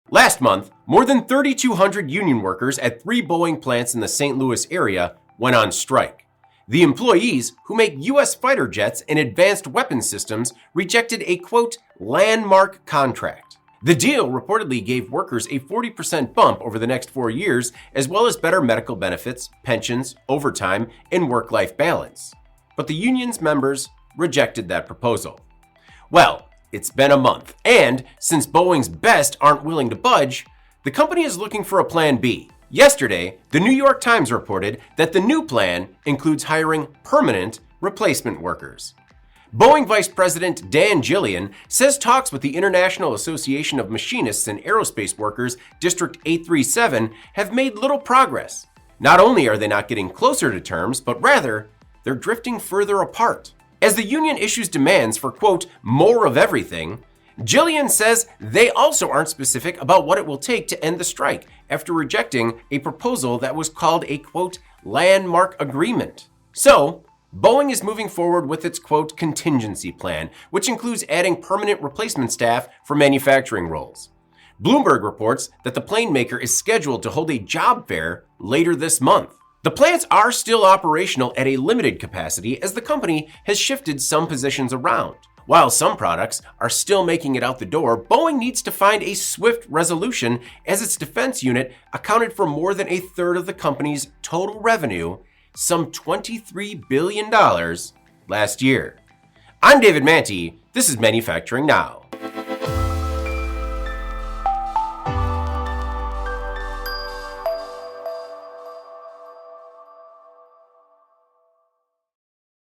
Last month, more than 3,200 union workers at 3 Boeing plants in the St. Louis area went on strike. The employees, who make U.S. fighter jets and advanced weapon systems, rejected a, quote, landmark contract. The deal reportedly gave workers a 40% bump over the next 4 years, as well as better medical benefits, pensions, overtime, and work-life balance. But the union's members rejected that proposal. Well, it's been a month, and since Boeing's best aren't willing to budge, the company is looking for a plan B. Yesterday, the New York Times reported that the new plan includes hiring permanent replacement workers. Boeing Vice President Dan Gillian says talks with the International Association of Machinists and Aerospace Workers, District 837, have made little progress. Not only are they not getting closer to terms, but rather, they're drifting further apart. As the union issues demands for, quote, more of everything, Gillian says they also aren't specific about what it will take to end the strike after rejecting a proposal that was called a, quote, landmark agreement. So, Boeing is moving forward with its, quote, contingency plan, which includes adding permanent replacement staff for manufacturing roles. Bloomberg reports that the plane maker is scheduled to hold a job fair later this month. The plants are still operational at a limited capacity as the company has shifted some positions around. While some products are still making it out the door, Boeing needs to find a swift resolution as its defense unit accounted for more than a third of the company's total revenue, some $23 billion last year. I'm David Manti. This is Manufacturing Now.